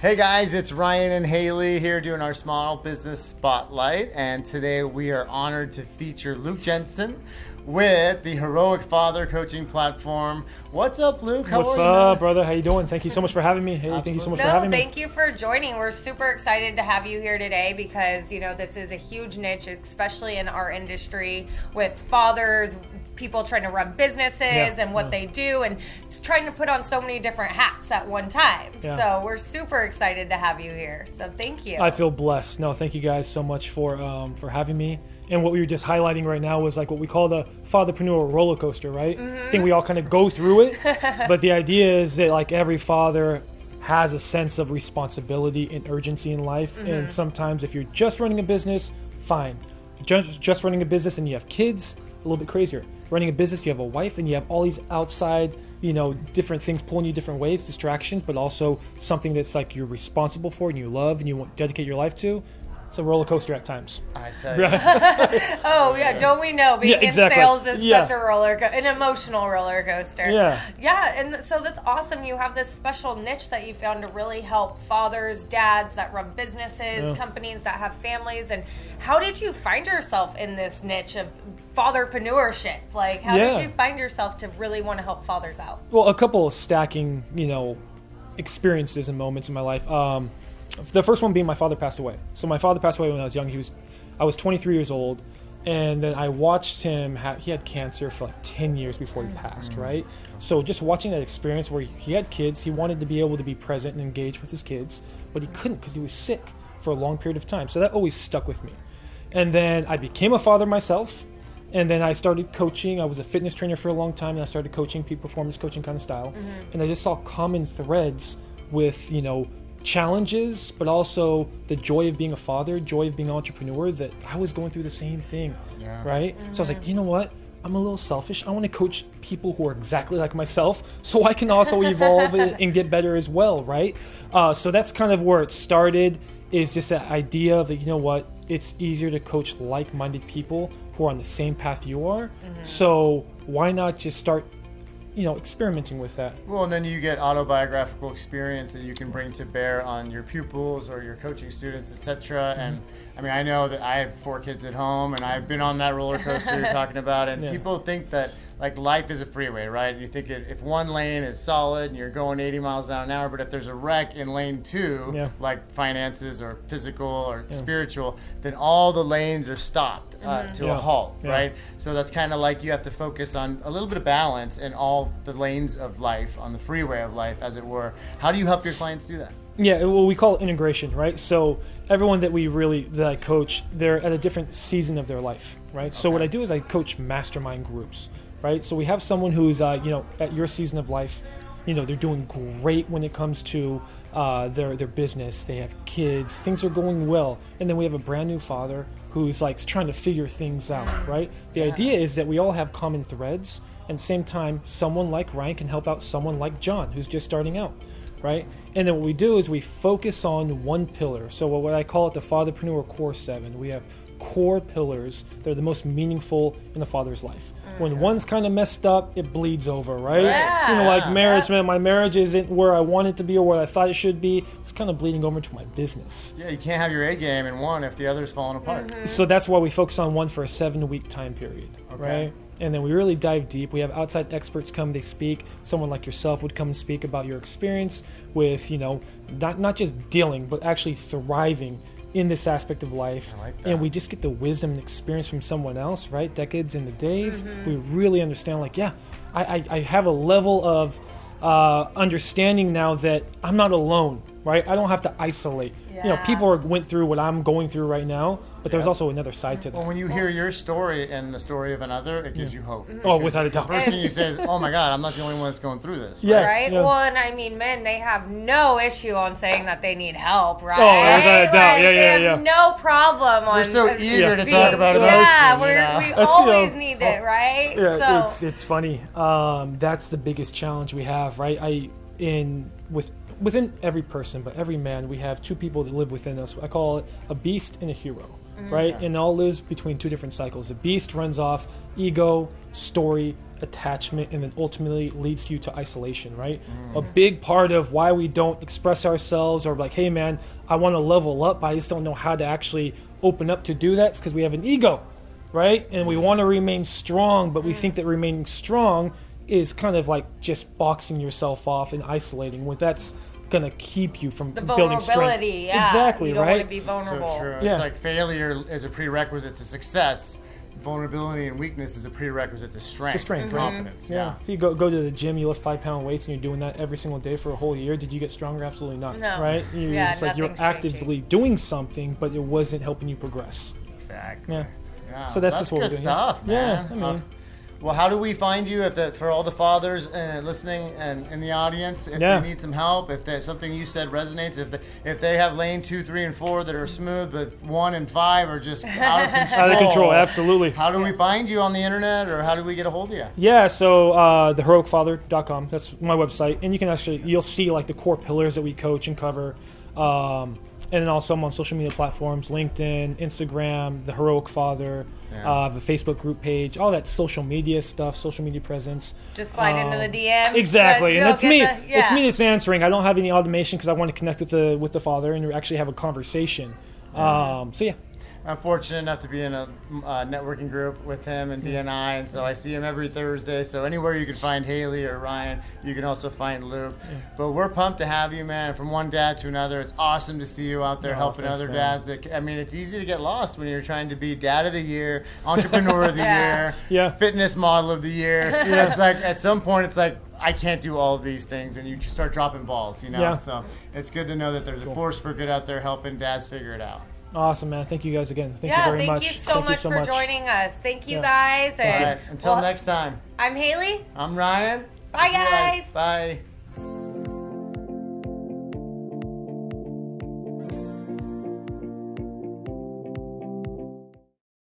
Hey guys, it's Ryan and Haley here doing our Small Business Spotlight, and today we are honored to feature Luke Jensen with the Heroic Father Coaching Platform. What's up, Luke? What's up, brother? How you doing? Thank you so much for having me. Haley, thank you so much for having me. Thank you for joining. We're super excited to have you here today because, this is a huge niche, especially in our industry with fathers, people trying to run businesses and what they do, and it's trying to put on so many different hats at one time. So we're super excited to have you here. So thank you. I feel blessed. No, thank you guys so much for having me. And what we were just highlighting right now was like what we call the fatherpreneur roller coaster, right? I think we all kind of go through it, but the idea is that like every father has a sense of responsibility and urgency in life. And sometimes if you're just running a business, fine. Just running a business and you have kids, a little bit crazier. Running a business, you have a wife and you have all these outside, different things pulling you different ways, distractions, but also something that's like you're responsible for and you love and you want to dedicate your life to. It's a roller coaster at times. I tell you. Oh, yeah. Don't we know? Being in sales is such a an emotional roller coaster. Yeah. And so that's awesome. You have this special niche that you found to really help fathers, dads that run businesses, companies that have families. And how did you find yourself in this niche of fatherpreneurship? Like, how did you find yourself to really want to help fathers out? Well, a couple of stacking, experiences and moments in my life. The first one being my father passed away. So my father passed away when I was young. I was 23 years old, and then I watched him. He had cancer for like 10 years before he passed, right? So just watching that experience where he had kids, he wanted to be able to be present and engage with his kids, but he couldn't because he was sick for a long period of time. So that always stuck with me. And then I became a father myself, and then I started coaching. I was a fitness trainer for a long time, and I started coaching, peak performance coaching kind of style. And I just saw common threads with, challenges, but also the joy of being a father, joy of being an entrepreneur, that I was going through the same thing, right? So I was like, you know what? I'm a little selfish. I want to coach people who are exactly like myself so I can also evolve and get better as well, right? So that's kind of where it started, is just that idea of that, you know what? It's easier to coach like-minded people who are on the same path you are. So why not just start experimenting with that. Well, and then you get autobiographical experience that you can bring to bear on your pupils or your coaching students, etc. And I mean, I know that I have 4 kids at home, and I've been on that roller coaster you're talking about. And people think that like life is a freeway, right? You think if one lane is solid and you're going 80 miles an hour, but if there's a wreck in lane 2, like finances or physical or spiritual, then all the lanes are stopped to a halt, right? So that's kind of like you have to focus on a little bit of balance in all the lanes of life, on the freeway of life, as it were. How do you help your clients do that? Yeah, well, we call it integration, right? So everyone that I coach, they're at a different season of their life, right? So what I do is I coach mastermind groups, right? So we have someone who's, at your season of life, they're doing great when it comes to their business. They have kids, things are going well. And then we have a brand new father who's like trying to figure things out, right? The idea is that we all have common threads, and at the same time, someone like Ryan can help out someone like John who's just starting out, right? And then what we do is we focus on one pillar. So what I call it the Fatherpreneur Core 7. We have core pillars that are the most meaningful in a father's life. When one's kind of messed up, it bleeds over, right? Like marriage, man, my marriage isn't where I want it to be or where I thought it should be. It's kind of bleeding over into my business. Yeah, you can't have your A game in one if the other's falling apart. So that's why we focus on one for a 7-week time period, right? And then we really dive deep. We have outside experts come, they speak. Someone like yourself would come and speak about your experience with, not just dealing, but actually thriving in this aspect of life. I like that. And we just get the wisdom and experience from someone else, right? Decades in the days. We really understand, I have a level of understanding now that I'm not alone, right? I don't have to isolate. People went through what I'm going through right now, but there's also another side to that. Well, when you hear your story and the story of another, it gives you hope. Oh, without a doubt. The first thing you say is, oh my God, I'm not the only one that's going through this. Right? Well, and I mean, men, they have no issue on saying that they need help, right? Oh, without a doubt. They have no problem on We're so eager to talk about emotions. We always need it, right? Yeah, it's funny. That's the biggest challenge we have, right? within every person, but every man, we have two people that live within us. I call it a beast and a hero, right? And it all lives between two different cycles. The beast runs off ego, story, attachment, and then ultimately leads you to isolation, right? A big part of why we don't express ourselves or like, hey man, I want to level up, but I just don't know how to actually open up to do that, is because we have an ego, right? And we want to remain strong, but we think that remaining strong is kind of like just boxing yourself off and isolating. Well, that's gonna keep you from building strength. Yeah. Exactly, you don't right? want to be vulnerable. So true. Yeah. It's like failure is a prerequisite to success. Vulnerability and weakness is a prerequisite to strength. To strength, right? Confidence. Yeah. If you go to the gym, you lift 5-pound weights, and you're doing that every single day for a whole year, did you get stronger? Absolutely not. No. Right? It's like you're nothing's actively changing. doing something, but it wasn't helping you progress. Exactly. Yeah. So that's just what we're good doing. stuff, man. Yeah, I mean. Well, how do we find you for all the fathers listening and in the audience? If they need some help, if there's something you said resonates, if they have lane 2, 3, and 4 that are smooth, but 1 and 5 are just out of control. Out of control, absolutely. How do we find you on the internet, or how do we get a hold of you? Yeah, so theheroicfather.com, that's my website, and you can you'll see like the core pillars that we coach and cover. And then also I'm on social media platforms, LinkedIn, Instagram, The Heroic Father, the Facebook group page, all that social media stuff, social media presence. Just slide into the DM. Exactly, and that's me. It's me that's answering. I don't have any automation because I want to connect with the Father and actually have a conversation. So yeah. I'm fortunate enough to be in a networking group with him and BNI, and so I see him every Thursday. So anywhere you can find Haley or Ryan, you can also find Luke. But we're pumped to have you, man. From one dad to another, it's awesome to see you out there helping other dads. I mean, it's easy to get lost when you're trying to be dad of the year, entrepreneur of the year, fitness model of the year. It's like at some point, it's like, I can't do all of these things, and you just start dropping balls, you know? Yeah. So it's good to know that there's a force for good out there helping dads figure it out. Awesome, man. Thank you guys again. Thank you very much. Thank you so much for joining us. Thank you guys. All right. Until next time. I'm Haley. I'm Ryan. Bye, guys. Bye.